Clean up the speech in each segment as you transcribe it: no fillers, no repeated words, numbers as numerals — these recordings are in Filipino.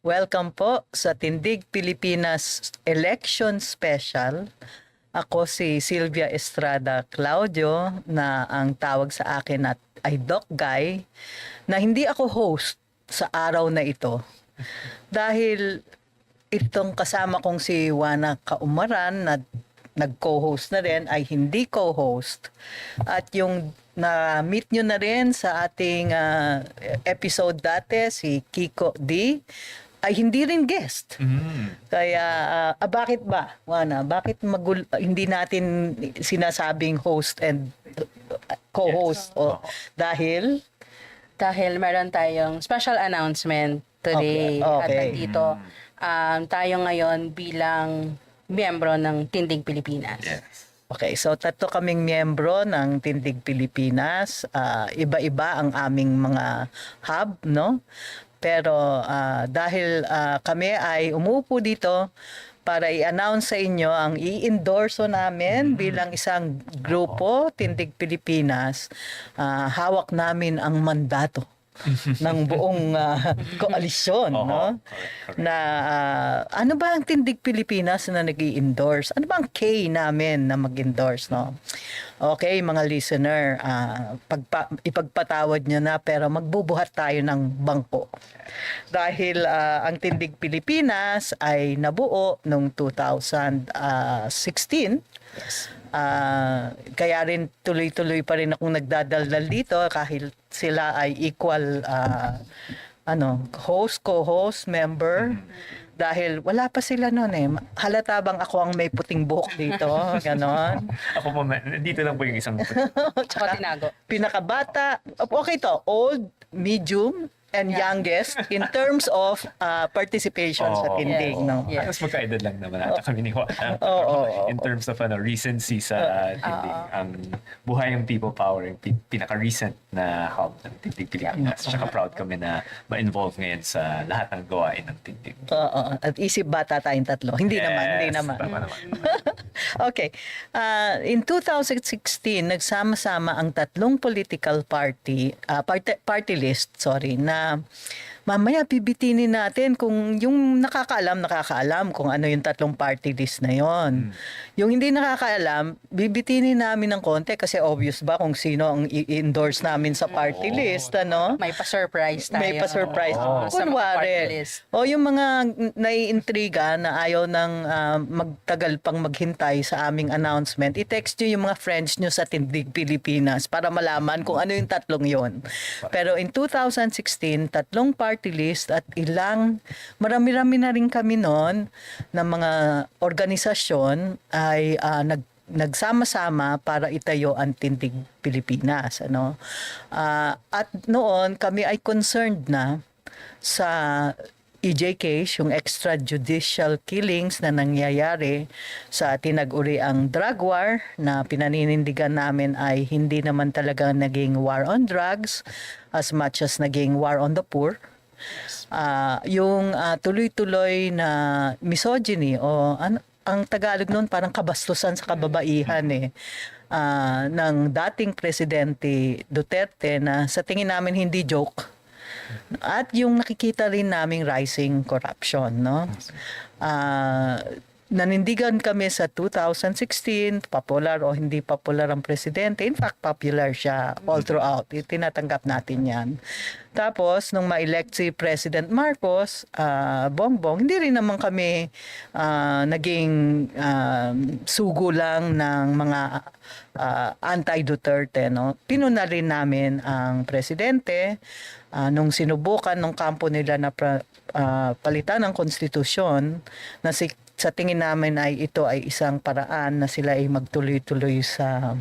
Welcome po sa Tindig Pilipinas Election Special. Ako si Sylvia Estrada Claudio na ang tawag sa akin at ay Doc Guy na hindi ako host sa araw na ito. Dahil itong kasama kong si Juana Kaumaran na nag-co-host na rin ay hindi co-host. At yung na-meet nyo na rin sa ating episode dati, si Kiko D, ay hindi rin guest. Kaya, bakit ba, Juana? Bakit hindi natin sinasabing host and co-host? O, dahil? Dahil meron tayong special announcement today. Okay. At nandito tayo ngayon bilang miyembro ng Tindig Pilipinas. Yes. Okay, so tatlo kaming miyembro ng Tindig Pilipinas. Iba-iba ang aming mga hub, no? Pero dahil kami ay umuupo dito para i-announce sa inyo ang i-endorso namin bilang isang grupo, Tindig Pilipinas, hawak namin ang mandato ng buong koalisyon, no? Correct. Na ano ba ang Tindig Pilipinas na nag-i-endorse? Ano ba ang K namin na mag-endorse, no? Okay, mga listener, ipagpatawad nyo na pero magbubuhat tayo ng bangko. Dahil ang Tindig Pilipinas ay nabuo noong 2016. Kaya rin tuloy-tuloy pa rin akong nagdadaldal dito kahit sila ay equal host, co-host, member. Dahil wala pa sila noon eh. Halata bang ako ang may puting buhok dito? Ganon. Ako po, dito lang po yung isang Tsaka tinago. Pinakabata. Okay to. Old, medium, and youngest in terms of participation sa Tindig. Yes. No? Yes. Mas magka-edad lang naman ata kami ni Juana. Oo. In terms of recency sa Tindig, ang buhay ng people power, yung pinaka-recent na hub ng Tindig Pilipinas. Tsaka proud kami na ma-involve ngayon sa lahat ng gawain ng Tindig. Oo. At isip bata tayong tatlo. Hindi naman. Tama naman. Okay. In 2016, nagsama-sama ang tatlong political party list, na mamaya bibitinin natin kung yung nakakaalam kung ano yung tatlong party list na yon. Yung hindi nakakaalam, bibitinin namin ng konti kasi obvious ba kung sino ang i-endorse namin sa party list, ano? May pa-surprise tayo. May pa-surprise. Sa mga party list. O yung mga naiintriga na ayaw ng magtagal pang maghintay sa aming announcement, i-text nyo yung mga friends nyo sa Tindig Pilipinas para malaman kung ano yung tatlong yon. Pero in 2016, tatlong party list at marami-rami na rin kami noon ng mga organisasyon ay nagsama-sama para itayo ang Tindig Pilipinas, ano. At noon kami ay concerned na sa EJ case, yung extrajudicial killings na nangyayari sa tinag-uriang drug war na pinaninindigan namin ay hindi naman talaga naging war on drugs as much as naging war on the poor. Yung tuloy-tuloy na misogyny o ang Tagalog noon parang kabastusan sa kababaihan ng dating Presidente Duterte na sa tingin namin hindi joke. At yung nakikita rin naming rising corruption, no? Nanindigan kami sa 2016, popular o hindi popular ang presidente. In fact, popular siya all throughout. Tinatanggap natin yan. Tapos, nung ma-elect si President Marcos, Bongbong, hindi rin naman kami naging sugo lang ng mga anti-Duterte. No? Pinuna rin namin ang presidente nung sinubukan ng kampo nila na palitan ng konstitusyon na sa tingin namin ay ito ay isang paraan na sila ay magtuloy-tuloy sa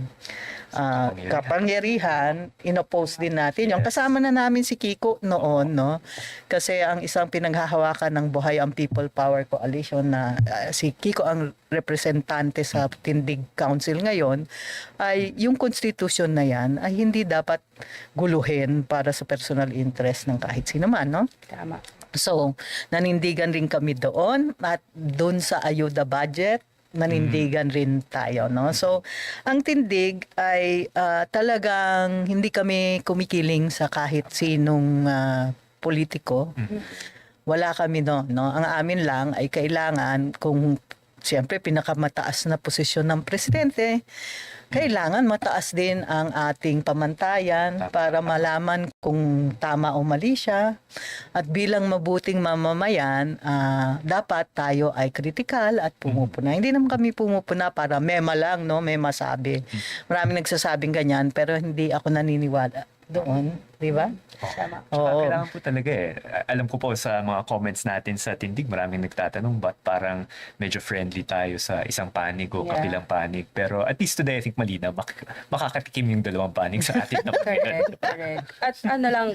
kapangyarihan, inoppose din natin. Yung kasama na namin si Kiko noon, no? Kasi ang isang pinaghahawakan ng Buhay ang People Power Coalition na si Kiko ang representante sa Tindig Council ngayon, ay yung constitution na yan ay hindi dapat guluhin para sa personal interest ng kahit sino man, no? Tama. So, nanindigan rin kami doon at doon sa ayuda budget, nanindigan rin tayo, no? So, ang Tindig ay talagang hindi kami kumikiling sa kahit sinong politiko. wala kami no. Ang amin lang ay kailangan kung siyempre pinakamataas na posisyon ng presidente, kailangan mataas din ang ating pamantayan para malaman kung tama o mali siya. At bilang mabuting mamamayan, dapat tayo ay kritikal at pumupuna. Hindi naman kami pumupuna para mema lang, no? May masabi. Maraming nagsasabing ganyan, pero hindi ako naniniwala doon. Di ba? Tama. Tsaka Oo. kailangan po talaga Alam ko po sa mga comments natin sa Tindig, maraming nagtatanong ba't parang medyo friendly tayo sa isang panig o Yeah. kabilang panig. Pero at least today, I think malinaw, makakatikim yung dalawang panig sa atin na Correct, correct. At ano lang,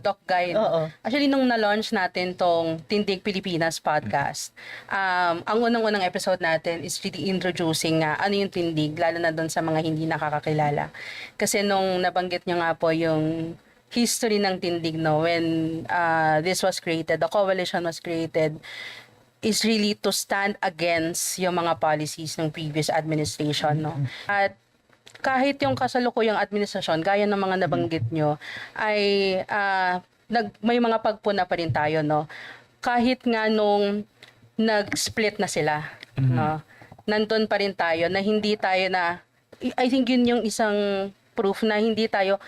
Doc Guy, Oo. actually nung na-launch natin tong Tindig Pilipinas podcast, ang unang-unang episode natin is really introducing nga ano yung Tindig, lalo na doon sa mga hindi nakakakilala. Kasi nung nabanggit nyo nga po yung history ng Tindig, no, when this was created, the coalition was created, is really to stand against yung mga policies ng previous administration, no. At kahit yung kasalukuyang administrasyon, gaya ng mga nabanggit nyo, ay may mga pagpuna pa rin tayo, no. Kahit nga nung nag-split na sila, no, nandun pa rin tayo na hindi tayo na, I think yun yung isang proof na hindi tayo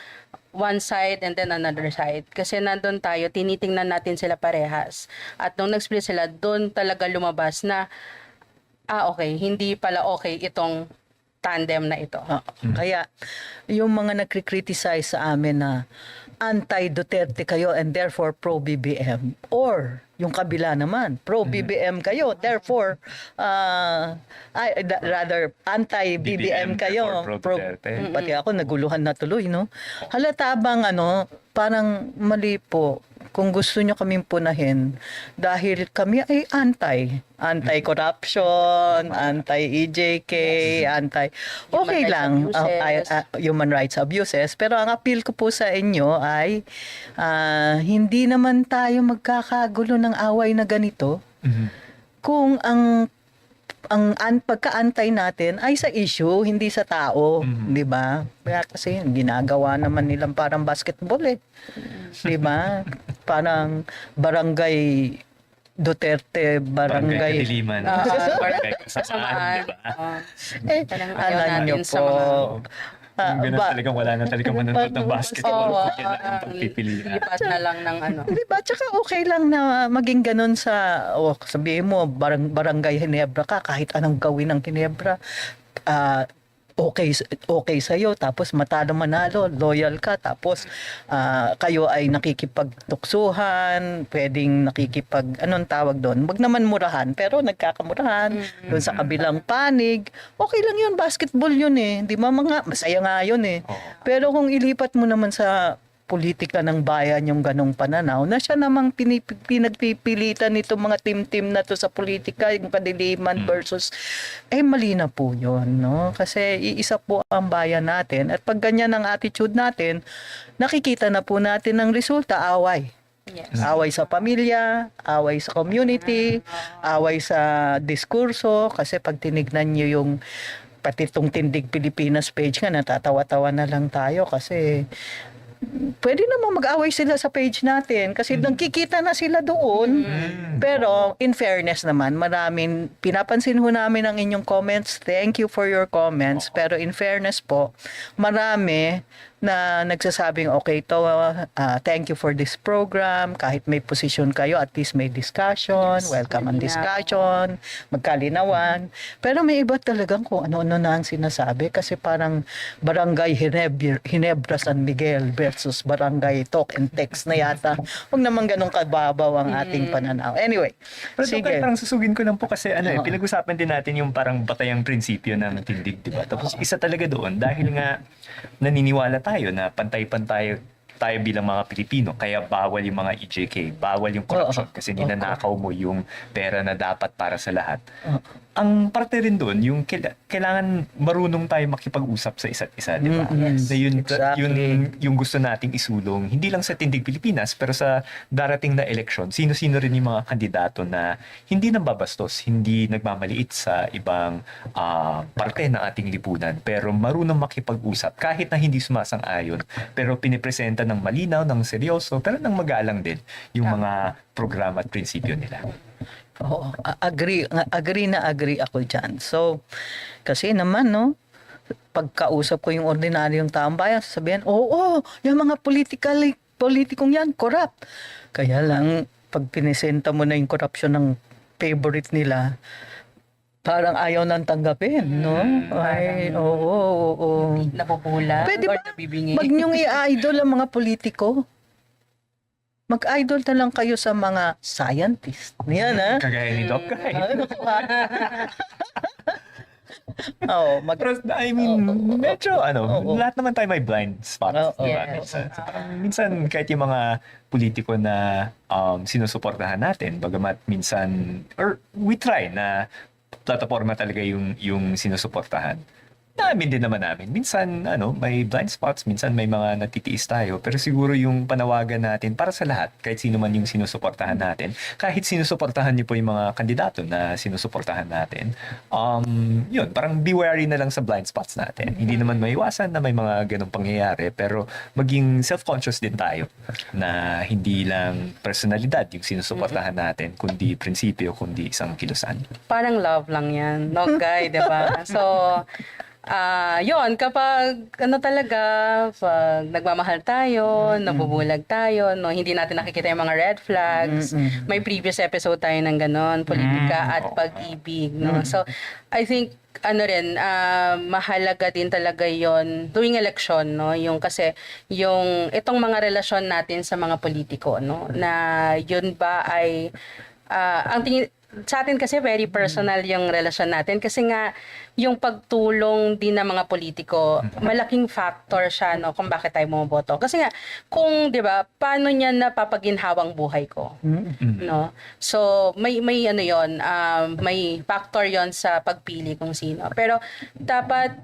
one side and then another side. Kasi nandun tayo, tinitingnan natin sila parehas. At nung nag-split sila, doon talaga lumabas na, okay, hindi pala okay itong tandem na ito. Kaya yung mga nagkri-criticize sa amin na anti-Duterte kayo and therefore pro-BBM, or yung kabila naman, pro-BBM kayo, therefore rather anti-BBM kayo, therefore pro-Duterte. pati ako naguluhan na tuloy, no? Halata bang parang mali po kung gusto nyo kaming punahin dahil kami ay anti-corruption, anti-EJK, okay rights lang, abuses. human rights abuses, pero ang appeal ko po sa inyo ay hindi naman tayo magkakagulo ng away na ganito kung ang pagka-antay natin ay sa issue, hindi sa tao, di ba? Kaya kasi ginagawa naman nilang parang basketball di ba? Parang barangay Duterte, barangay Kadiliman. Barangay Kasamaan, di ba? Parang ayaw alam nyo natin sa po. mga Yung ganun talagang wala na talagang manunod ng basketball. Oo, Kaya na ang pagpipilian. lipat na lang ng ano. Di ba? Tsaka okay lang na maging ganun sa, sabihin mo, barangay Ginebra ka, kahit anong gawin ng Ginebra, okay sa'yo, tapos matalo manalo, loyal ka, tapos kayo ay nakikipagtuksuhan, pwedeng anong tawag doon? Wag naman murahan, pero nagkakamurahan doon sa kabilang panig. Okay lang yun, basketball yun di ba masaya nga yun Pero kung ilipat mo naman sa politika ng bayan yung ganong pananaw, na siya namang pinagpipilitan nito mga team-team na to sa politika, yung kadiliman versus, mali na po yun, no? Kasi iisa po ang bayan natin. At pag ganyan ang attitude natin, nakikita na po natin ang resulta, away. Yes. Away sa pamilya, away sa community, away sa diskurso, kasi pag tinignan nyo yung pati itong Tindig Pilipinas page nga, natatawa-tawa na lang tayo kasi pwede naman mag-away sila sa page natin kasi nagkikita na sila doon. Pero in fairness naman, pinapansin ho namin ang inyong comments. Thank you for your comments. Pero in fairness po, marami na nagsasabing, okay to, thank you for this program. Kahit may posisyon kayo, at least may discussion. Yes, Welcome ang malinaw. discussion. Magkalinawan. Pero may iba talagang kung ano-ano na ang sinasabi. Kasi parang Barangay Ginebra San Miguel versus Barangay Talk and Text na yata. Huwag naman ganun kababaw ang ating pananaw. Anyway, Pero sige. Sige. Parang susugin ko lang po kasi pinag-usapan din natin yung parang batayang prinsipyo ng Tindig, di ba? Tapos isa talaga doon dahil nga naniniwala tayo na pantay-pantay tayo bilang mga Pilipino, kaya bawal yung mga EJK, bawal yung corruption kasi ninanakaw mo yung pera na dapat para sa lahat. Ang parte rin doon, yung kailangan marunong tayo makipag-usap sa isa't isa, di ba? Yes, Na yun, exactly. yung gusto nating isulong, hindi lang sa Tindig Pilipinas, pero sa darating na eleksyon, sino-sino rin yung mga kandidato na hindi nambabastos, hindi nagmamaliit sa ibang parte ng ating lipunan, pero marunong makipag-usap kahit na hindi sumasang-ayon, pero pinipresenta ng malinaw, ng seryoso, pero ng magalang din yung mga programa at prinsipyo nila. Oo, agree ako dyan. So, kasi naman, no, pagkausap ko yung ordinaryong taong bayan, sasabihin, oo, yung mga politikong yan, corrupt. Kaya lang, pag pinisenta mo na yung corruption ng favorite nila, parang ayaw nang tanggapin, no? Ay, oo. Nabubula Pwede or ba nabibingi. wag niyong i-idol ang mga politiko? Mag-idol na lang kayo sa mga scientist. Yan, ha? Kagaya ni Doc Guy. Oo, Pero, I mean, medyo, Oo. lahat naman tayo may blind spots. Oo. Diba? Yes. Minsan, kahit yung mga politiko na sinusuportahan natin, bagamat minsan, or we try na plataforma talaga yung sinusuportahan. Namin din naman namin. Minsan, may blind spots, minsan may mga natitiis tayo, pero siguro yung panawagan natin para sa lahat, kahit sino man yung sinusuportahan natin, kahit sinusuportahan niyo po yung mga kandidato na sinusuportahan natin, yun, parang be wary na lang sa blind spots natin. Hindi naman maiwasan na may mga ganong pangyayari, pero maging self-conscious din tayo na hindi lang personalidad yung sinusuportahan natin, kundi prinsipyo, kundi isang kilusan. Parang love lang yan. No, guy, di ba? So, yun, kapag talaga, pag nagmamahal tayo, nabubulag tayo, no, hindi natin nakikita yung mga red flags. May previous episode tayo ng ganon, politika at pag-ibig, no. So, I think mahalaga din talaga yon tuwing election, no, yung kasi yung itong mga relasyon natin sa mga politiko, no, na yun ba ay ang tingin sa atin kasi very personal yung relasyon natin kasi nga yung pagtulong din ng mga politiko, malaking factor siya, no, kung bakit tayo bumoboto. Kasi nga kung 'di ba, paano niya napapaginhawang buhay ko, no? So may yon, may factor yon sa pagpili kung sino. Pero dapat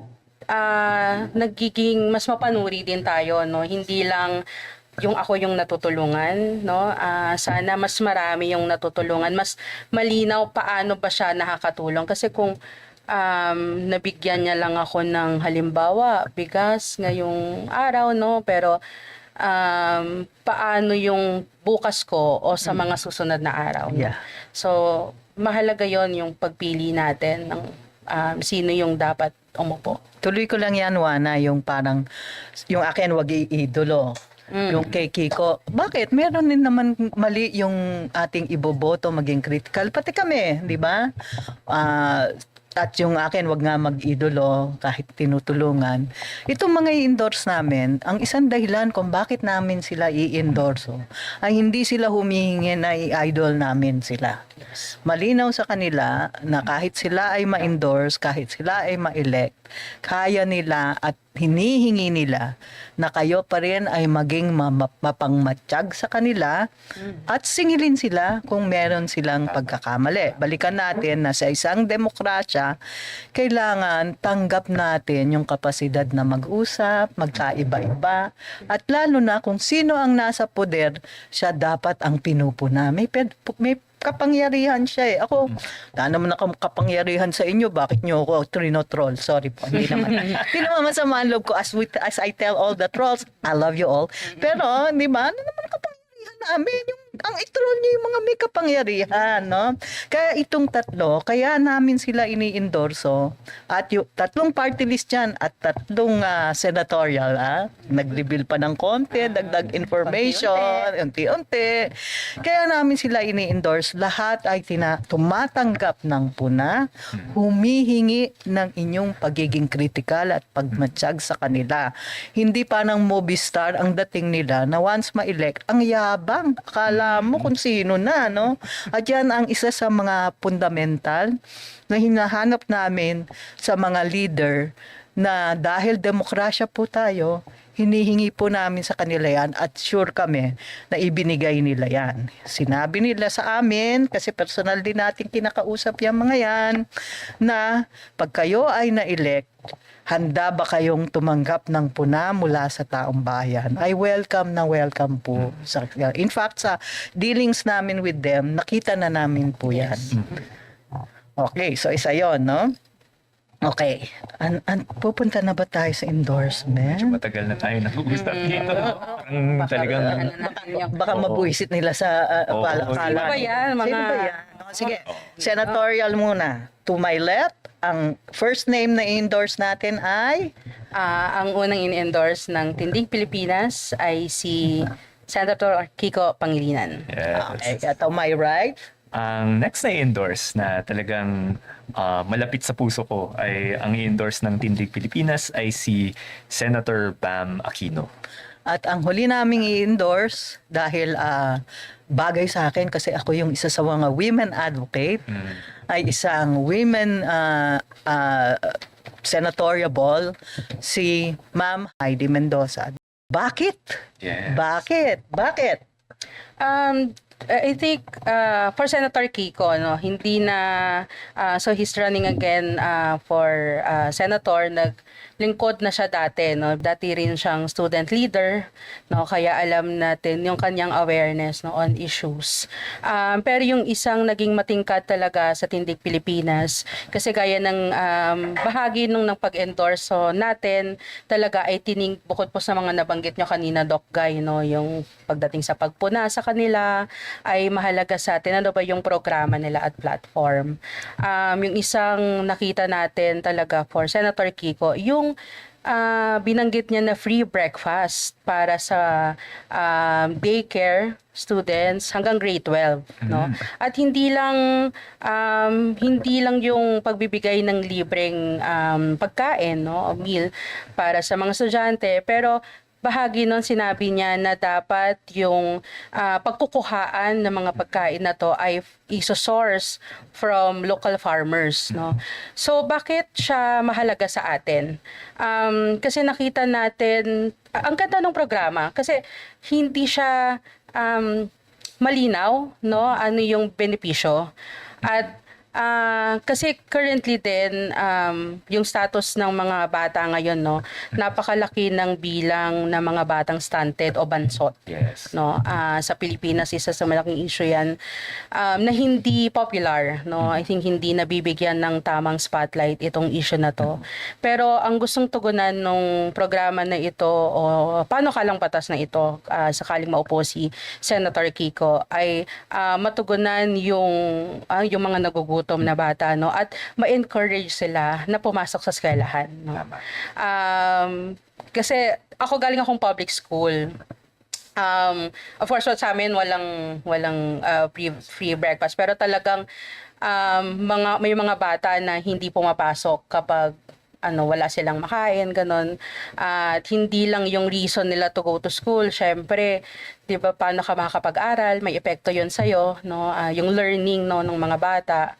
nagiging mas mapanuri din tayo, no? Hindi lang yung ako yung natutulungan, no? Sana mas marami yung natutulungan, mas malinaw paano ba siya nakakatulong. Kasi kung nabigyan niya lang ako ng halimbawa, bigas ngayong araw, no? Pero paano yung bukas ko o sa mga susunod na araw. No? Yeah. So, mahalaga yon yung pagpili natin ng sino yung dapat umupo. Tuloy ko lang yan, Wana, yung parang, yung akin wag iidolo. Yung kay Kiko, bakit? Meron din naman mali yung ating iboboto, maging critical. Pati kami, di ba? At yung akin, wag nga mag-idolo kahit tinutulungan. Itong mga i-endorse namin, ang isang dahilan kung bakit namin sila i-endorse ay hindi sila humihingi na i-idol namin sila. Malinaw sa kanila na kahit sila ay ma-endorse, kahit sila ay ma-elect, kaya nila at hinihingi nila na kayo pa rin ay maging mapangmatsyag sa kanila at singilin sila kung meron silang pagkakamali. Balikan natin na sa isang demokrasya, kailangan tanggap natin yung kapasidad na mag-usap, magkaiba-iba, at lalo na kung sino ang nasa poder, siya dapat ang pinupuna. May kapangyarihan siya eh. Ako, wala naman akong kapangyarihan sa inyo. Bakit nyo ako trinotroll? Sorry po. Hindi naman masama ang loob ko. As I tell all the trolls, I love you all. Pero, di ba? Ano naman ang kapangyarihan namin? Ang i-troll niyo yung mga may kapangyarihan, no? Kaya itong tatlo, kaya namin sila ini-endorso. At yung tatlong party list yan at tatlong senatorial, nag-reveal pa ng konti, dagdag information, unti-unti. Kaya namin sila ini-endorse. Lahat ay tumatanggap ng puna, humihingi ng inyong pagiging kritikal at pagmatsyag sa kanila. Hindi pa ng movie star ang dating nila na once ma-elect, ang yabang. Akala mo kung sino na, no? At yan ang isa sa mga fundamental na hinahanap namin sa mga leader na dahil demokrasya po tayo, hinihingi po namin sa kanila yan at sure kami na ibinigay nila yan. Sinabi nila sa amin, kasi personal din natin kinakausap yung mga yan, na pag kayo ay na-elect, handa ba kayong tumanggap ng puna mula sa taong bayan? Ay welcome na welcome po. In fact, sa dealings namin with them, nakita na namin po yan. Okay, so isa yon, no? Okay. Pupunta na ba tayo sa endorsement? Medyo matagal na tayo nag-uusap dito. Parang talagang... Ano natin yung- Baka Oo. mabuisit nila sa Oo. kala. Sino ba yan? Sino ba yan? Sige, senatorial muna. To my left, ang first name na endorse natin ay Ang unang in-endorse ng Tindig Pilipinas ay si Senator Kiko Pangilinan. Yes. at my right. Ang next na i-endorse na talagang malapit sa puso ko ay ang i-endorse ng Tindig Pilipinas ay si Senator Bam Aquino. At ang huli naming i-endorse dahil bagay sa akin kasi ako yung isa sa mga women advocate ay isang women senatoriable si Ma'am Heidi Mendoza. Bakit? Yes. Bakit? I think for Senator Kiko, no, hindi na so he's running again for senator. Naglingkod na siya dati, no. Dati rin siyang student leader, no, kaya alam natin yung kanyang awareness, no, on issues. Pero yung isang naging matingkad talaga sa Tindig Pilipinas kasi gaya ng bahagi nung pag-endorse natin talaga ay bukod po sa mga nabanggit nyo kanina, Doc Guy, no, yung pagdating sa pagpuna sa kanila ay mahalaga sa atin. Ano ba yung programa nila at platform? Yung isang nakita natin talaga for Senator Kiko, yung binanggit niya na free breakfast para sa daycare students hanggang grade 12, no? At hindi lang yung pagbibigay ng libreng pagkain, no, o meal para sa mga estudyante, pero bahagi nun sinabi niya na dapat yung pagkukuhaan ng mga pagkain na to ay iso-source from local farmers, no? So bakit siya mahalaga sa atin? Kasi nakita natin ang ganda ng programa kasi hindi siya malinaw, no, ano yung benepisyo. At kasi currently din yung status ng mga bata ngayon, no, napakalaki ng bilang ng mga batang stunted o bansot. Yes. No, sa Pilipinas isa sa malaking issue 'yan na hindi popular, no. I think hindi nabibigyan ng tamang spotlight itong issue na to. Pero ang gustong tugunan ng programa na ito o paano kalang batas na ito sakaling maupo si Senator Kiko ay matugunan yung mga nagugutom na bata, no, at ma-encourage sila na pumasok sa eskwelahan, no. Kasi ako galing akong public school. Of course, sa amin walang free breakfast, pero talagang may mga bata na hindi pumapasok kapag wala silang makain, ganon. At hindi lang yung reason nila to go to school. Syempre, 'di ba, paano ka makakapag-aral? May epekto 'yon sa iyo, no? Yung learning, no, ng mga bata.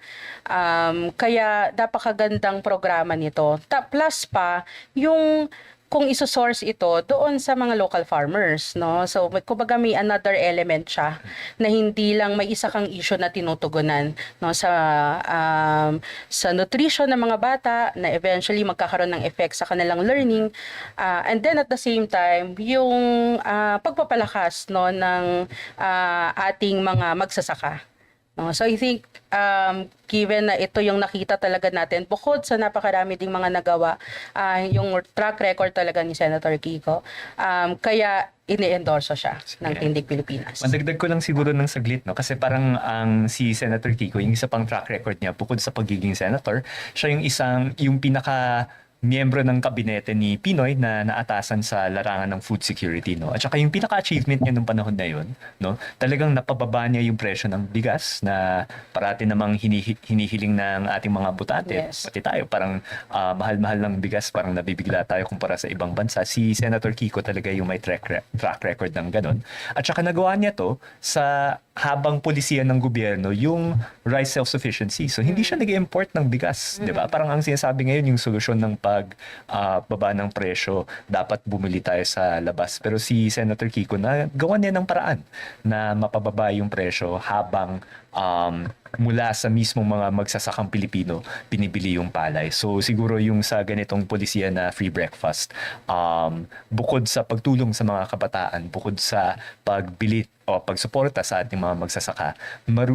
Kaya napakagandang programa nito. Plus pa yung kung iso-source ito doon sa mga local farmers, no? So, kumbaga may another element siya na hindi lang may isa kang issue na tinutugunan, no, sa nutrition ng mga bata na eventually magkakaroon ng effect sa kanilang learning, and then at the same time yung pagpapalakas, no, ng ating mga magsasaka. No, so I think given na ito yung nakita talaga natin, bukod sa napakarami ding mga nagawa, yung track record talaga ni Senator Kiko, kaya ini-endorso siya ng Tindig Pilipinas. Mandagdag ko lang siguro ng saglit, no, kasi parang si Senator Kiko, yung isa pang track record niya bukod sa pagiging senator, siya yung pinaka miyembro ng kabinete ni Pinoy na naatasan sa larangan ng food security, no. At saka yung pinaka-achievement niya nung panahon na yun, no, talagang napababa niya yung presyo ng bigas na parati namang hinihiling ng ating mga botante. Yes. Pati tayo, parang mahal-mahal ng bigas, parang nabibigla tayo kumpara sa ibang bansa. Si Senator Kiko talaga yung may track record ng ganun. At saka nagawa niya to sa habang polisiya ng gobyerno yung rice self-sufficiency. So hindi siya nag-import ng bigas, 'di ba? Parang ang sinasabi ngayon yung solusyon ng baba ng presyo, dapat bumili tayo sa labas. Pero si Senator Kiko na gawa niya ng paraan na mapababa yung presyo habang mula sa mismong mga magsasakang Pilipino binibili yung palay. So siguro yung sa ganitong polisiya na free breakfast, bukod sa pagtulong sa mga kabataan, bukod sa pagbili o pagsuporta sa ating mga magsasaka,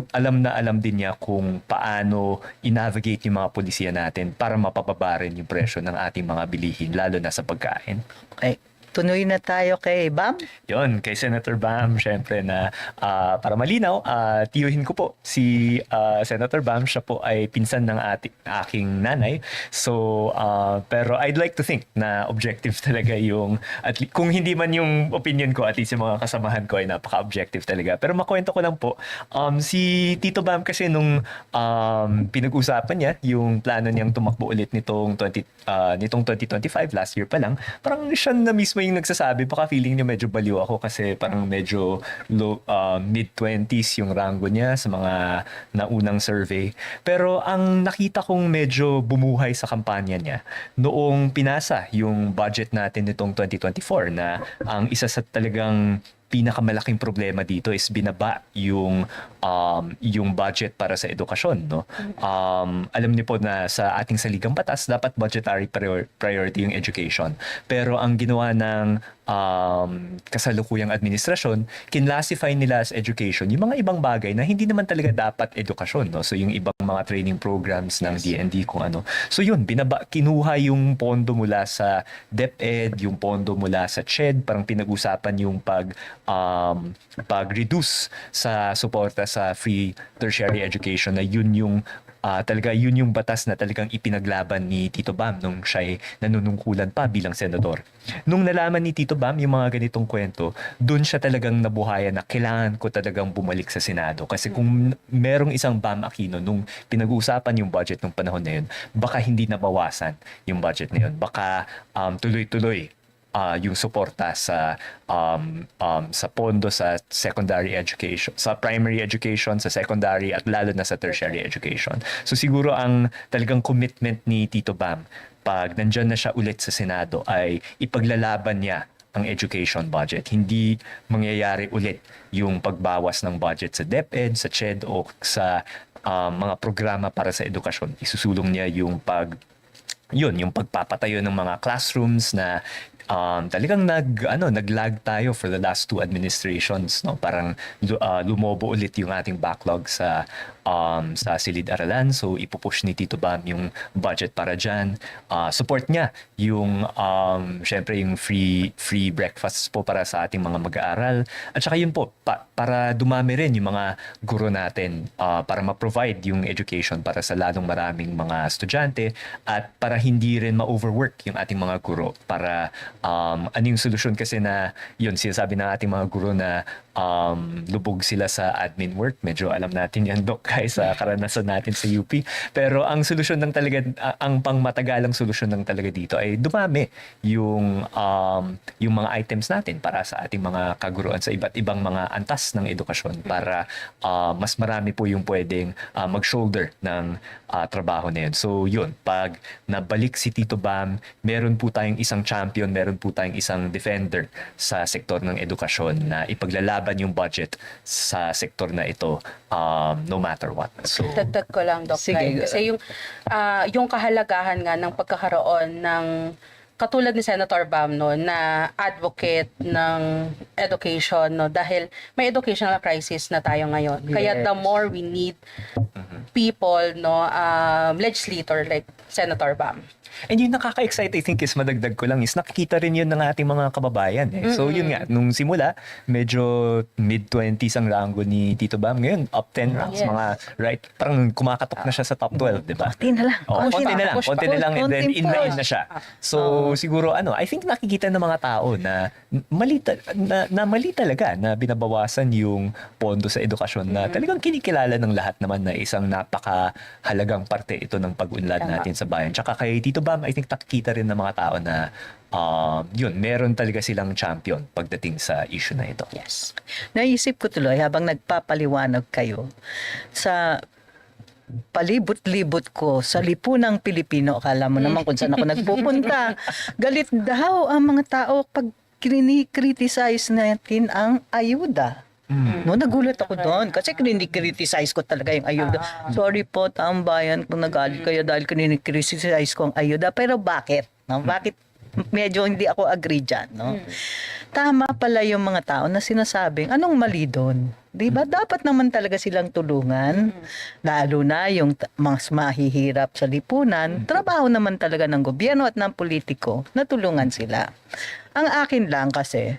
alam na alam din niya kung paano i-navigate yung mga polisiya natin para mapababa rin yung presyo ng ating mga bilihin, lalo na sa pagkain. Okay. Tuloy na tayo kay Bam. Yon, kay Senator Bam, syempre na para malinaw, tiyuhin ko po si Senator Bam. Siya po ay pinsan ng aking nanay. So, pero I'd like to think na objective talaga yung, kung hindi man yung opinion ko, at least yung mga kasamahan ko ay napaka-objective talaga. Pero makwento ko lang po, si Tito Bam kasi nung pinag-usapan niya, yung plano niyang tumakbo ulit nitong 2025, last year pa lang, parang siya na mismo yung nagsasabi, baka feeling niya medyo baliw ako kasi parang medyo low, mid-20s yung rango niya sa mga naunang survey. Pero ang nakita kong medyo bumuhay sa kampanya niya noong pinasa yung budget natin nitong 2024 na ang isa sa talagang pinakamalaking problema dito is binaba yung budget para sa edukasyon, no? Alam niyo po na sa ating saligang batas dapat budgetary priority yung education. Pero ang ginawa ng kasalukuyang administrasyon, kinlassify nila as education yung mga ibang bagay na hindi naman talaga dapat edukasyon, no? So yung ibang mga training programs ng DND kung ano. So yun, kinuha yung pondo mula sa DepEd, yung pondo mula sa CHED, parang pinag-usapan yung pag-reduce sa suporta sa free tertiary education na yun yung batas na talagang ipinaglaban ni Tito Bam nung siya'y nanunungkulan pa bilang senador. Nung nalaman ni Tito Bam yung mga ganitong kwento, dun siya talagang nabuhayan na kailangan ko talagang bumalik sa Senado. Kasi kung merong isang Bam Aquino nung pinag-uusapan yung budget nung panahon na yun, baka hindi nabawasan yung budget na yun. Baka tuloy-tuloy yung suporta sa pondo sa secondary education, sa primary education, sa secondary at lalo na sa tertiary education. So siguro ang talagang commitment ni Tito Bam pag nandyan na siya ulit sa Senado ay ipaglalaban niya ang education budget. Hindi mangyayari ulit yung pagbawas ng budget sa DepEd, sa CHED o sa mga programa para sa edukasyon. Isusulong niya yung yung pagpapatayo ng mga classrooms na talagang naglag tayo for the last two administrations, no? Parang lumobo ulit yung ating backlog sa silid-aralan. So ipupush ni Tito Bam yung budget para dyan. Support niya yung syempre yung free breakfasts po para sa ating mga mag-aaral. At saka yun po, para dumami rin yung mga guro natin, para ma-provide yung education para sa lalong maraming mga estudyante at para hindi rin ma-overwork yung ating mga guro. Para ano yung solusyon kasi na yun, sinasabi ng ating mga guro na lubog sila sa admin work. Medyo alam natin yan, Doc, guys, sa karanasan natin sa UP. Pero ang solusyon ng talaga, ang pangmatagalang solusyon ng talaga dito ay dumami yung mga items natin para sa ating mga kaguruan sa iba't ibang mga antas ng edukasyon para mas marami po yung pwedeng mag-shoulder ng trabaho na yun. So yun, pag nabalik si Tito Bam, meron po tayong isang champion, meron po tayong isang defender sa sektor ng edukasyon na ipaglalaban yung budget sa sektor na ito no matter what. So Dagdag ko lang, Doc. Sige. Lai. Kasi yung kahalagahan nga ng pagkakaroon ng katulad ni Senator Bam no na advocate ng education no dahil may educational crisis na tayo ngayon. Kaya the more we need people no legislator like Senator Bam. And yung nakaka-excite, I think, is madagdag ko lang, is nakikita rin yun ng ating mga kababayan. Eh. So yun nga, nung simula, medyo mid-20s ang rango ni Tito Bam. Ngayon, up 10 ranks, Yes. mga right, parang kumakatok na siya sa top 12, di ba? Konti na lang. Oh, Push konti pa, na lang, push konti pa. na lang, and then Konting in na in push. na siya. So siguro, I think nakikita ng mga tao na mali talaga na binabawasan yung pondo sa edukasyon na talagang kinikilala ng lahat naman na isang napakahalagang parte ito ng pag-unlad Tama. natin sa bayan. Tsaka kay Tito Bam, I think nakikita rin ng mga tao na yun, meron talaga silang champion pagdating sa issue na ito. Yes. Naisip ko tuloy habang nagpapaliwanag kayo sa palibot-libot ko sa lipunang Pilipino. Akala mo naman kung saan ako nagpupunta. Galit daw ang mga tao pag criticize natin ang ayuda. No, nagulat ako doon kasi kinikriticize ko talaga yung ayuda. Sorry po, taong bayan, kung nagalit kayo dahil kinikriticize ko ang ayuda. Pero bakit? No? Bakit medyo hindi ako agree dyan, no? Tama pala yung mga tao na sinasabing, anong mali doon? Di ba? Dapat naman talaga silang tulungan, lalo na yung mas mahihirap sa lipunan. Trabaho naman talaga ng gobyerno at ng politiko na tulungan sila. Ang akin lang kasi,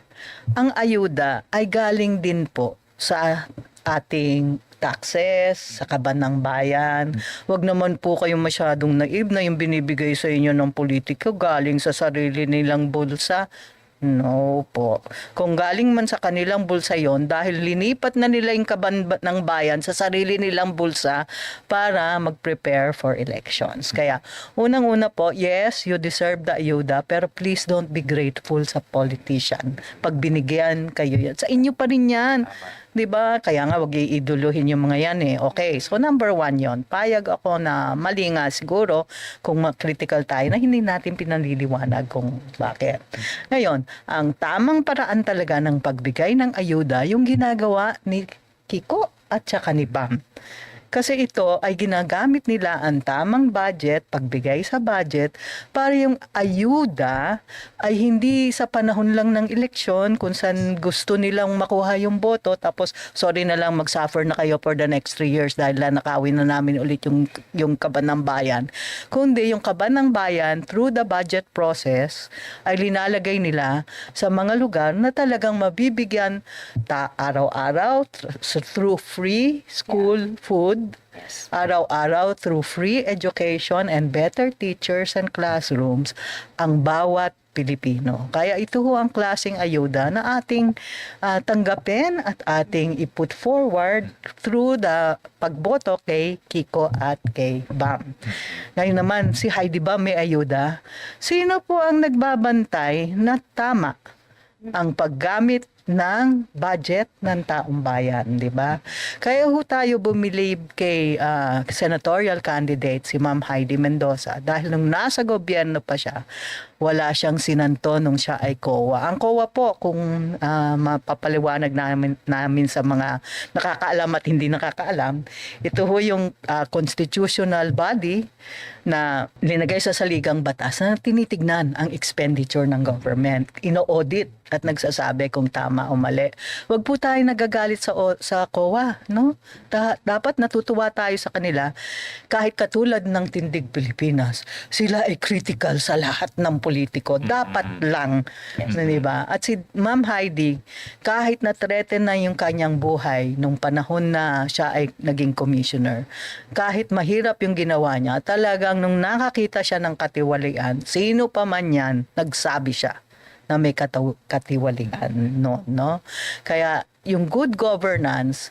ang ayuda ay galing din po sa ating taxes, sa kaban ng bayan. Huwag naman po kayong masyadong naib na yung binibigay sa inyo ng politiko galing sa sarili nilang bulsa. No po. Kung galing man sa kanilang bulsa yon dahil linipat na nila yung kaban ng bayan sa sarili nilang bulsa para mag-prepare for elections. Kaya, unang-una po, yes, you deserve the ayuda, pero please don't be grateful sa politician. Pag binigyan kayo yan, sa inyo pa rin yan. 'Di ba? Kaya nga wag iiduluhin yung mga yan eh. Okay, so number 1 yon. Payag ako na mali nga siguro kung critical tayo na hindi natin pinaliliwanag kung bakit. Ngayon, ang tamang paraan talaga ng pagbigay ng ayuda yung ginagawa ni Kiko at saka ni Bam. Kasi ito ay ginagamit nila ang tamang budget, pagbigay sa budget, para yung ayuda ay hindi sa panahon lang ng eleksyon kung saan gusto nilang makuha yung boto tapos sorry na lang mag-suffer na kayo for the next 3 years dahil nakawin na namin ulit yung kaban ng bayan. Kundi yung kaban ng bayan through the budget process ay linalagay nila sa mga lugar na talagang mabibigyan araw-araw through free school food, araw-araw through free education and better teachers and classrooms ang bawat Pilipino. Kaya ito ho ang klaseng ayuda na ating tanggapin at ating i-put forward through the pagboto kay Kiko at kay Bam. Ngayon naman, si Heidi Bam may ayuda. Sino po ang nagbabantay na tama ang paggamit ng budget ng taong bayan, di ba? Kaya ho tayo bumili kay senatorial candidate si Ma'am Heidi Mendoza dahil nung nasa gobyerno pa siya, wala siyang sinanto nung siya ay COA. Ang COA po, kung mapapaliwanag namin sa mga nakakaalam at hindi nakakaalam, ito ho yung constitutional body na linagay sa saligang batas na tinitignan ang expenditure ng government. Ino-audit at nagsasabi kung tama o mali. Huwag po tayo nagagalit sa COA, no? Dapat natutuwa tayo sa kanila kahit katulad ng Tindig Pilipinas. Sila ay critical sa lahat ng politiko. Dapat lang, di ba? At si Ma'am Heidi, kahit na-threaten na yung kanyang buhay nung panahon na siya ay naging commissioner, kahit mahirap yung ginawa niya, talagang nung nakakita siya ng katiwalian, sino pa man yan, nagsabi siya na may katiwalian, no? Kaya yung good governance,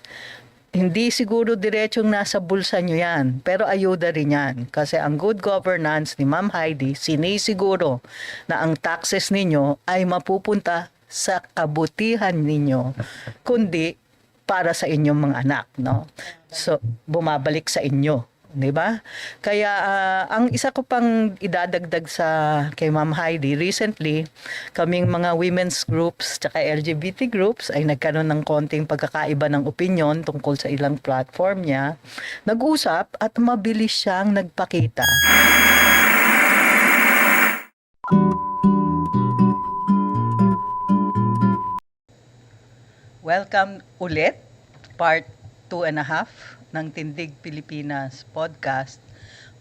hindi siguro diretsong nasa bulsa nyo yan, pero ayuda rin yan. Kasi ang good governance ni Ma'am Heidi, sinisiguro na ang taxes ninyo ay mapupunta sa kabutihan ninyo, kundi para sa inyong mga anak, no? So, bumabalik sa inyo. 'Di ba? Kaya ang isa ko pang idadagdag sa kay Ma'am Heidi, recently kaming mga women's groups at LGBT groups ay nagkaroon ng konting pagkakaiba ng opinion tungkol sa ilang platform niya. Nag-usap at mabilis siyang nagpakita. Welcome ulit, part 2.5 ng Tindig Pilipinas podcast.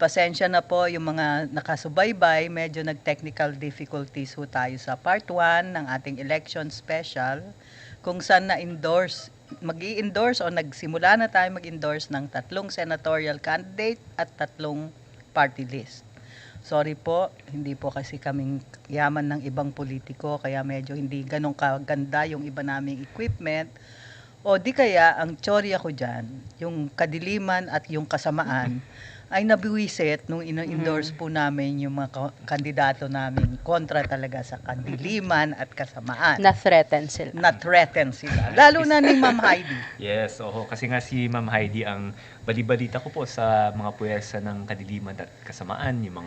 Pasensya na po yung mga nakasubaybay, medyo nag-technical difficulties ho tayo sa part 1 ng ating election special kung saan mag-i-endorse o nagsimula na tayo mag-endorse ng 3 senatorial candidate at 3 party list. Sorry po, hindi po kasi kaming yaman ng ibang politiko kaya medyo hindi ganun kaganda yung iba naming equipment. O di kaya, ang tsorya ko dyan, yung kadiliman at yung kasamaan, ay nabiwisit nung ino-endorse po namin yung mga kandidato namin kontra talaga sa kadiliman at kasamaan. Na-threaten sila. Na-threaten sila. Lalo na ni Ma'am Heidi. Yes, kasi nga si Ma'am Heidi ang balibalita ko po sa mga puwersa ng kadiliman at kasamaan, yung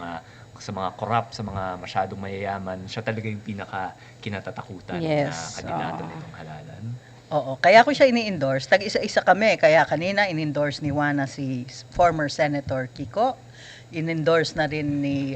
sa mga corrupt, sa mga masyadong mayayaman, siya talaga yung pinaka kinatatakutan na kandidato nitong halalan. Oo, kaya ko siya ini-endorse. Tag-isa-isa kami. Kaya kanina in-endorse ni Juana si former Senator Kiko. In-endorse na rin ni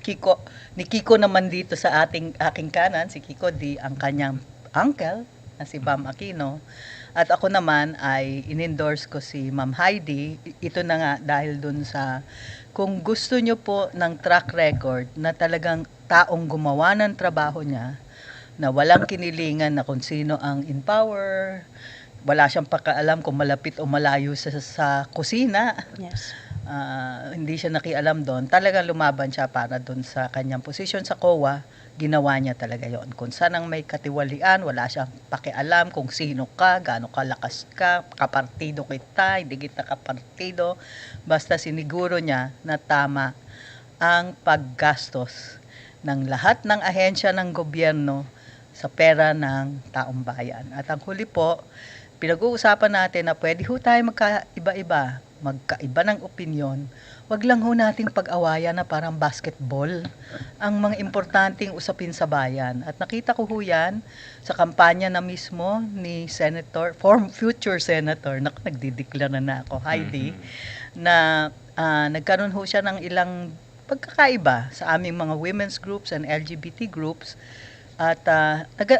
Kiko. Ni Kiko naman dito sa aking kanan, si Kiko di ang kanyang uncle na si Bam Aquino. At ako naman ay in-endorse ko si Ma'am Heidi. Ito na nga dahil dun sa kung gusto nyo po ng track record na talagang taong gumawa ng trabaho niya, na walang kinilingan na kung sino ang in power, wala siyang pakaalam kung malapit o malayo sa kusina, Yes. hindi siya nakialam doon, talagang lumaban siya para doon sa kanyang posisyon sa COA, ginawa niya talaga yon. Kung saan ang may katiwalian, wala siyang pakialam kung sino ka, gaano kalakas ka, kapartido kita, hindi kita kapartido, basta siniguro niya na tama ang paggastos ng lahat ng ahensya ng gobyerno sa pera ng taong bayan. At ang huli po, pinag-uusapan natin na pwede ho tayo magkaiba-iba, magkaiba ng opinyon. Wag lang ho nating pag-awayan na parang basketball ang mga importanteng usapin sa bayan. At nakita ko ho yan sa kampanya na mismo ni future Senator, nagdideklara na ako, Heidi, na nagkaroon ho siya ng ilang pagkakaiba sa aming mga women's groups and LGBT groups. At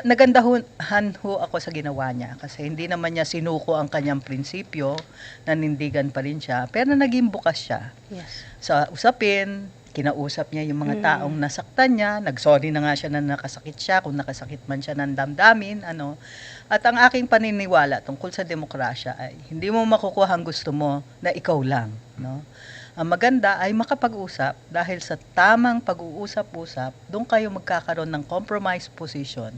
nagandahan ho ako sa ginawa niya kasi hindi naman niya sinuko ang kanyang prinsipyo, nanindigan pa rin siya, pero naging bukas siya. Yes. Sa usapin, kinausap niya yung mga taong nasaktan niya, nagsorry na nga siya na nakasakit siya, kung nakasakit man siya ng damdamin, ano. At ang aking paniniwala tungkol sa demokrasya ay hindi mo makukuha ang gusto mo na ikaw lang, no? Ang maganda ay makapag-usap dahil sa tamang pag-uusap-usap, doon kayo magkakaroon ng compromise position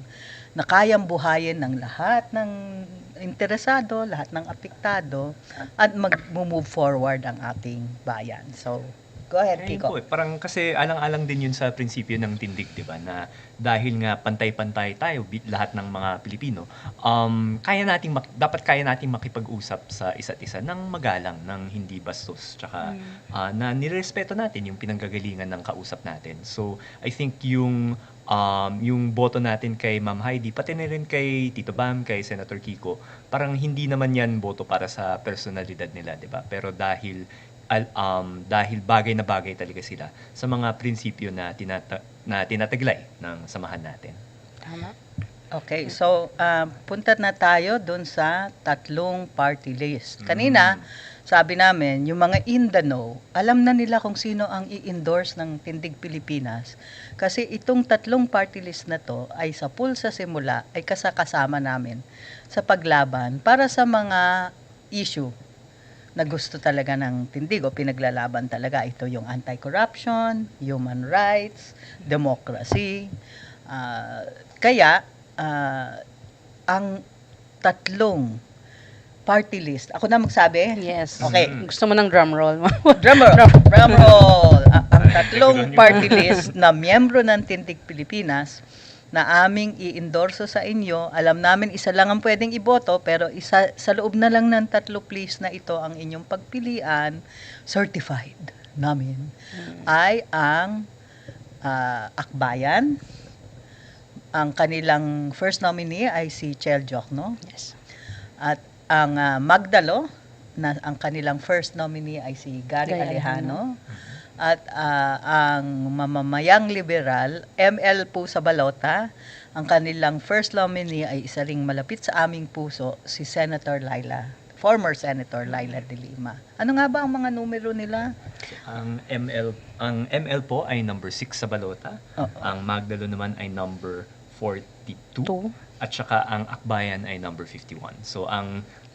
na kayang buhayin ng lahat ng interesado, lahat ng apektado at mag-move forward ang ating bayan. So, go ahead, Ayun Kiko. po, parang kasi alang-alang din yun sa prinsipyo ng tindig, di ba? Na dahil nga pantay-pantay tayo, lahat ng mga Pilipino, dapat kaya nating makipag-usap sa isa't isa ng magalang, ng hindi bastos, tsaka na nirespeto natin yung pinanggagalingan ng kausap natin. So, I think yung boto natin kay Ma'am Heidi, pati na rin kay Tito Bam, kay Senator Kiko, parang hindi naman yan boto para sa personalidad nila, di ba? Pero dahil bagay na bagay talaga sila sa mga prinsipyo na tinataglay ng samahan natin. Tama. Okay, so punta na tayo doon sa tatlong party list. Kanina, sabi namin, yung mga in the know, alam na nila kung sino ang i-endorse ng Tindig Pilipinas. Kasi itong tatlong party list na to ay sa pulsa simula ay kasama namin sa paglaban para sa mga issue na gusto talaga ng tindig o pinaglalaban talaga. Ito yung anti-corruption, human rights, democracy. Kaya, ang tatlong party list, ako na magsabi? Yes. Okay. Gusto mo ng drum roll? Drum roll. Ang tatlong party list na miyembro ng Tindig Pilipinas na aming i-endorso sa inyo. Alam namin isa lang ang pwedeng iboto, pero isa sa loob na lang ng tatlo please na ito ang inyong pagpilian, certified namin, ay ang Akbayan. Ang kanilang first nominee ay si Chel Jokno. Yes. At ang Magdalo, na ang kanilang first nominee ay si Gary Alejano. At ang Mamamayang Liberal, ML po sa Balota, ang kanilang first nominee ay isa ring malapit sa aming puso, si former Senator Laila de Lima. Ano nga ba ang mga numero nila? Ang ML po ay number 6 sa balota. Ang Magdalo naman ay number 42. At saka ang Akbayan ay number 51. So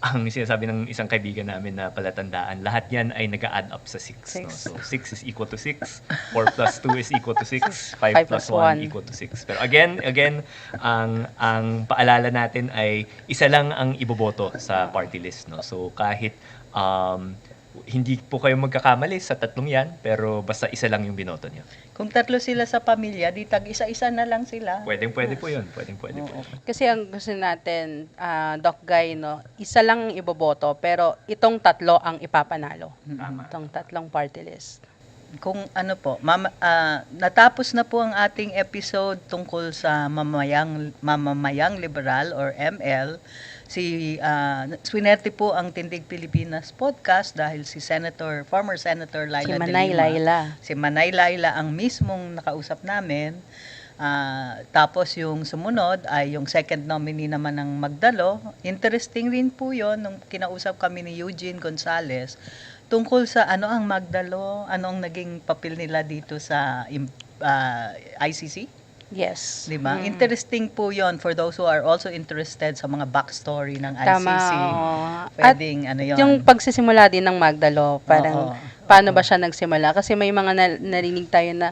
ang sinasabi ng isang kaibigan namin na palatandaan, lahat yan ay nag-add up sa 6. No? So 6 is equal to 6, 4 plus 2 is equal to 6, 5 plus 1 equal to 6. Pero again, ang paalala natin ay isa lang ang iboboto sa party list. No? So kahit hindi po kayo magkakamali sa tatlong yan, pero basta isa lang yung binoto niyo. Kung tatlo sila sa pamilya, di tag isa-isa na lang sila. Pwede po yun. Pwede po. Kasi ang gusto natin, Doc Guy, no, isa lang iboboto, pero itong tatlo ang ipapanalo. Tama. Itong tatlong party list. kung ano po, natapos na po ang ating episode tungkol sa mamamayang liberal or ML. Swinerte po ang Tindig Pilipinas podcast dahil former Senator Laila Si de Manay Lima. Laila. Si Manay Laila ang mismong nakausap namin. Tapos yung sumunod ay yung second nominee naman ng Magdalo. Interesting rin po yun nung kinausap kami ni Eugene Gonzalez tungkol sa ano ang Magdalo, ano ang naging papel nila dito sa ICC. Yes. Diba? Interesting po yon for those who are also interested sa mga backstory ng ICC. Tama. Oo. Pwedeng ano yun. Yung pagsisimula din ng Magdalo, parang Oo. paano ba siya nagsimula? Kasi may mga narinig tayo na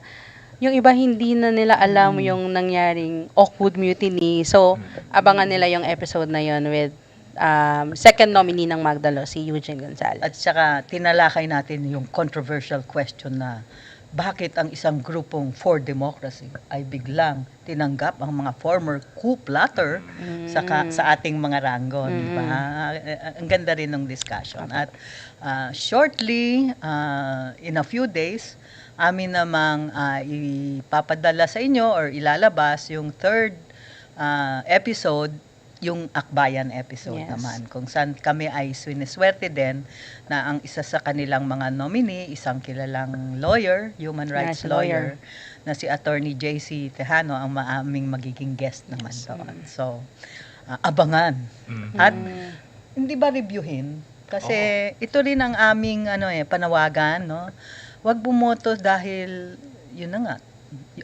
yung iba hindi na nila alam yung nangyaring Oakwood Mutiny. So, abangan nila yung episode na yon with second nominee ng Magdalo, si Eugene Gonzalez. At saka tinalakay natin yung controversial question na bakit ang isang grupong for democracy ay biglang tinanggap ang mga former coup plotter sa ating mga rango, di ba? Ang ganda rin ng discussion. At shortly, in a few days, amin namang ipapadala sa inyo or ilalabas yung third episode, yung Akbayan episode Yes. naman, kung saan kami ay siniswerte din na ang isa sa kanilang mga nominee, isang kilalang lawyer, human rights Yes, lawyer, na si Attorney JC Tejano ang maaming magiging guest naman doon. So, abangan. At hindi ba reviewin? Kasi ito rin ang aming panawagan, no? Huwag bumoto dahil yun na nga,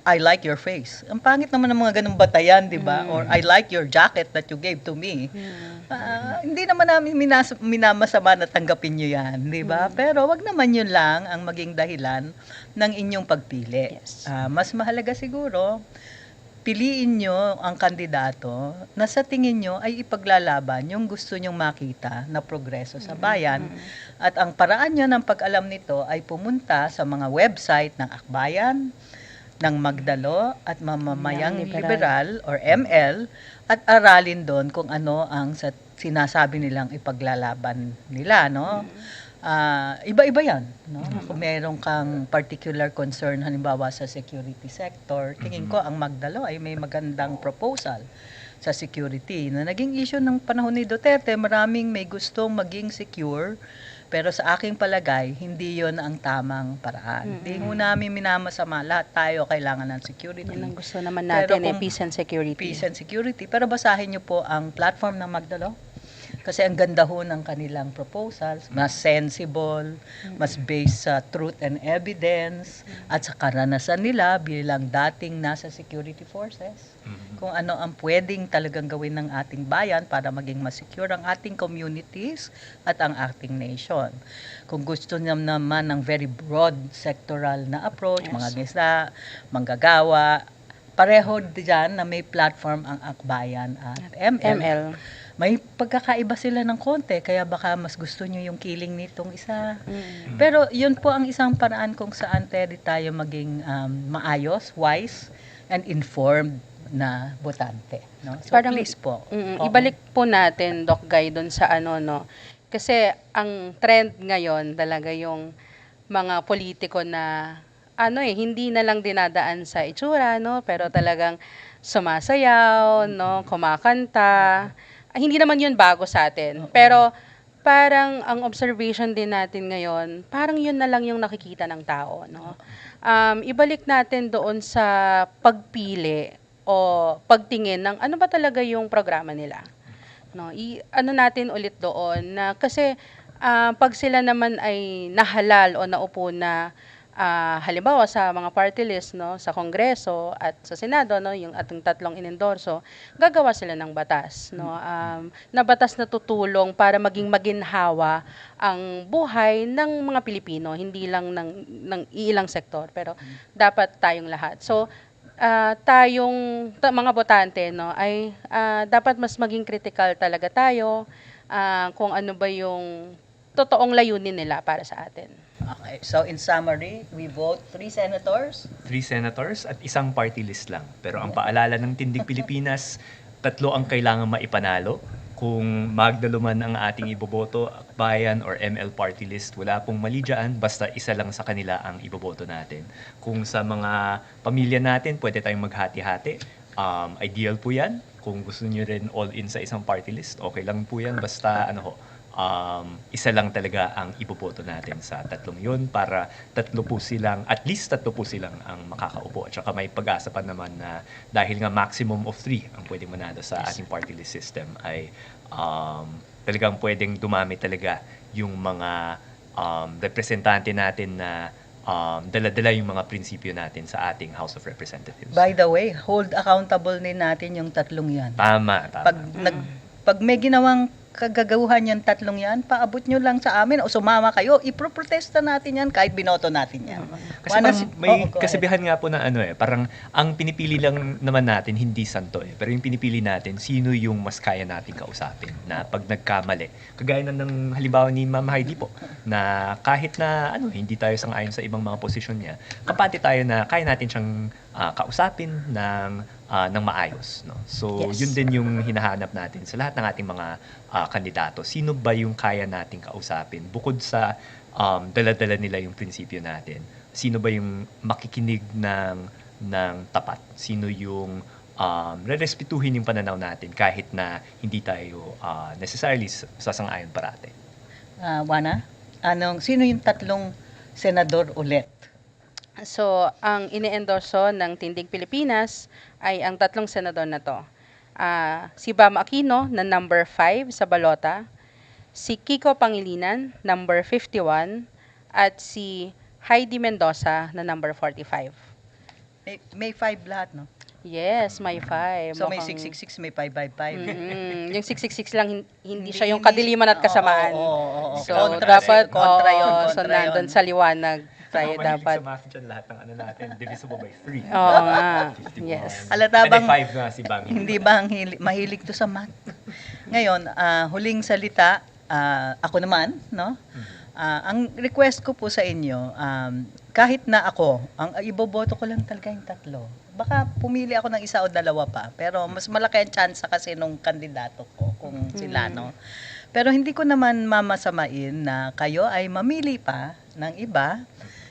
I like your face. Ang pangit naman ng mga ganung batayan, di ba? Or I like your jacket that you gave to me. Hindi naman namin minamasama na tanggapin nyo yan, di ba? Pero wag naman yun lang ang maging dahilan ng inyong pagpili. Yes. Mas mahalaga siguro, piliin nyo ang kandidato na sa tingin nyo ay ipaglalaban yung gusto nyong makita na progreso sa bayan. At ang paraan nyo ng pag-alam nito ay pumunta sa mga website ng Akbayan, ng Magdalo at Mamamayang Liberal or ML at aralin doon kung ano ang sinasabi nilang ipaglalaban nila, no? Iba-iba yan, no? Kung meron kang particular concern halimbawa sa security sector, tingin ko ang Magdalo ay may magandang proposal sa security na naging issue ng panahon ni Duterte. Maraming may gustong maging secure, pero sa aking palagay, hindi yon ang tamang paraan. Hindi mo namin minamasama. Lahat tayo kailangan ng security. Yan ang gusto naman Pero natin, kung peace and security. Peace and security. Pero basahin niyo po ang platform ng Magdalo. Kasi ang ganda ho ng kanilang proposals, mas sensible, mas based sa truth and evidence, at sa karanasan nila bilang dating nasa security forces. Kung ano ang pwedeng talagang gawin ng ating bayan para maging mas secure ang ating communities at ang ating nation. Kung gusto niyo naman ng very broad sectoral na approach, Yes. mga gisda, manggagawa, pareho diyan na may platform ang Akbayan at ML. May pagkakaiba sila ng konti, kaya baka mas gusto nyo yung killing nitong isa. Pero yun po ang isang paraan kung saan pwede tayo maging maayos, wise, and informed na botante. No? So Parang, please po. Oo. ibalik po natin, Doc Guy, dun sa no? Kasi ang trend ngayon talaga yung mga politiko na hindi na lang dinadaan sa itsura, no? Pero talagang sumasayaw, no? Kumakanta. Hindi naman yun bago sa atin. Pero parang ang observation din natin ngayon, parang yun na lang yung nakikita ng tao, no? Ibalik natin doon sa pagpili o pagtingin ng ano ba talaga yung programa nila. No, ano natin ulit doon na kasi pag sila naman ay nahalal o naupo na halimbawa sa mga party list, no, sa Kongreso at sa Senado, no, yung ating tatlong inendorso, gagawa sila ng batas, no, na batas na tutulong para maging maginhawa ang buhay ng mga Pilipino, hindi lang ng iilang sektor, pero dapat tayong lahat. So tayong mga botante, no, ay dapat mas maging critical talaga tayo kung ano ba yung totoong layunin nila para sa atin. Okay. So in summary, we vote 3 senators. 3 senators at isang party list lang. Pero ang paalala ng Tindig Pilipinas, 3 ang kailangan maipanalo Kung Magdalo man ang ating iboboto, Bayan or ML party list, wala pong mali dyan, basta isa lang sa kanila ang iboboto natin. Kung sa mga pamilya natin, pwede tayong maghati-hati. Ideal po yan. Kung gusto nyo rin all in sa isang party list, okay lang po yan. Basta isa lang talaga ang iboboto natin sa tatlong yun para at least tatlo po silang ang makakaupo. At saka may pag-asa pa naman na dahil nga maximum of 3 ang pwedeng manalo sa ating party list system ay talagang pwedeng dumami talaga yung mga representante natin na dala-dala yung mga prinsipyo natin sa ating House of Representatives. By the way, hold accountable din natin yung tatlong yan. Tama. Pag may ginawang kagagawan yung tatlong yan, paabot nyo lang sa amin o sumama kayo, iproprotesta natin yan kahit binoto natin yan. Kasi may kasabihan nga po na parang ang pinipili lang naman natin hindi santo pero yung pinipili natin sino yung mas kaya natin kausapin na pag nagkamali. Kagaya na ng halimbawa ni Ma'am Heidi po na kahit na hindi tayo sang-ayon sa ibang mga posisyon niya, kapati tayo na kaya natin siyang kausapin ng maayos, no? So Yes. yun din yung hinahanap natin sa lahat ng ating mga kandidato. Sino ba yung kaya nating kausapin bukod sa dala-dala nila yung prinsipyo natin? Sino ba yung makikinig ng tapat? Sino yung rerespetuhin yung pananaw natin kahit na hindi tayo necessarily sasang-ayon parate? Wana, sino yung tatlong senador ulit? So, ang ine-endorso ng Tindig Pilipinas ay ang tatlong senador na to. Si Bam Aquino na number 5 sa balota, si Kiko Pangilinan, number 51, at si Heidi Mendoza na number 45. May 5 lahat, no? Yes, may 5. So may 666, may 555. Yung 666 lang, hindi siya yung kadiliman at kasamaan. Oo. So, Kontra, dapat, kontra yun, so kontra nandun yun. sa liwanag tayo dapat. Sa math dyan, lahat ng natin, divisible by 3. Oo nga. 51. Yes. Halata bang 5 nga si Bang. hindi ba mahilig to sa math? Ngayon, huling salita, ako naman, no? Ang request ko po sa inyo, kahit na ako, ang iboboto ko lang talaga yung tatlo. Baka pumili ako ng isa o dalawa pa, pero mas malaki ang chance kasi nung kandidato ko kung sila, no? Pero hindi ko naman mamasamain na kayo ay mamili pa ng iba,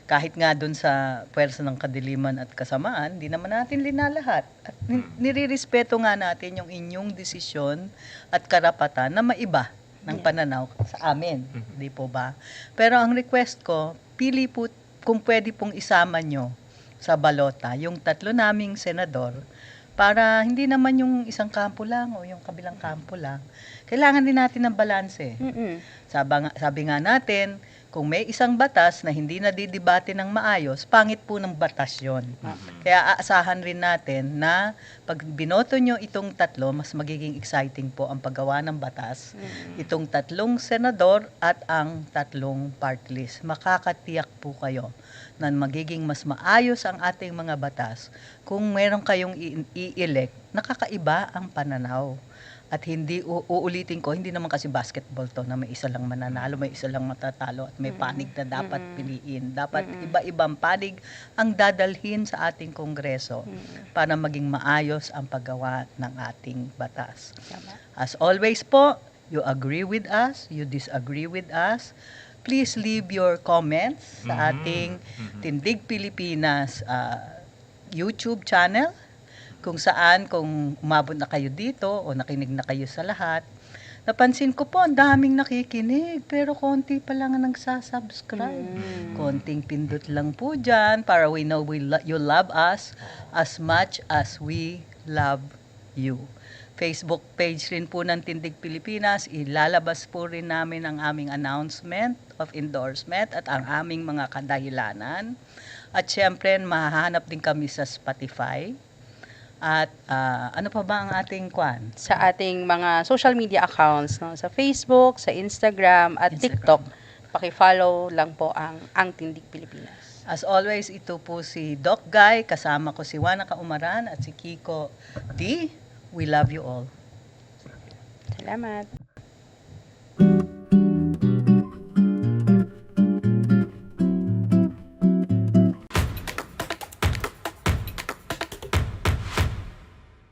kahit nga dun sa pwersa ng kadiliman at kasamaan, di naman natin linalahat. At nirirespeto nga natin yung inyong desisyon at karapatan na maiba ng pananaw sa amin. Di po ba? Pero ang request ko, pili po kung pwede pong isama nyo sa balota yung tatlo naming senador para hindi naman yung isang kampo lang o yung kabilang kampo lang. Kailangan din natin ng balanse. Sabi nga natin, kung may isang batas na hindi nadidebate ng maayos, pangit po ng batas yon. Kaya aasahan rin natin na pag binoto nyo itong tatlo, mas magiging exciting po ang paggawa ng batas. Itong tatlong senador at ang tatlong party list. Makakatiyak po kayo na magiging mas maayos ang ating mga batas kung meron kayong i-elect, nakakaiba ang pananaw. At hindi, uulitin ko, hindi naman kasi basketball to na may isa lang mananalo, may isa lang matatalo at may panig na dapat piliin. Dapat iba-ibang panig ang dadalhin sa ating kongreso para maging maayos ang paggawa ng ating batas. As always po, you agree with us, you disagree with us, please leave your comments sa ating Tindig Pilipinas YouTube channel. Kung umabot na kayo dito o nakinig na kayo sa lahat, napansin ko po, ang daming nakikinig, pero konti pa lang ang nagsasubscribe. Konting pindot lang po dyan para we know you love us as much as we love you. Facebook page rin po ng Tindig Pilipinas, ilalabas po rin namin ang aming announcement of endorsement at ang aming mga kadahilanan. At syempre, mahahanap din kami sa Spotify. At ano pa ba ang ating kwan? Sa ating mga social media accounts, no? Sa Facebook, sa Instagram, at TikTok. Paki-follow lang po ang Tindig Pilipinas. As always, ito po si Doc Guy, kasama ko si Wana Kaumaran at si Kiko D. We love you all. Salamat.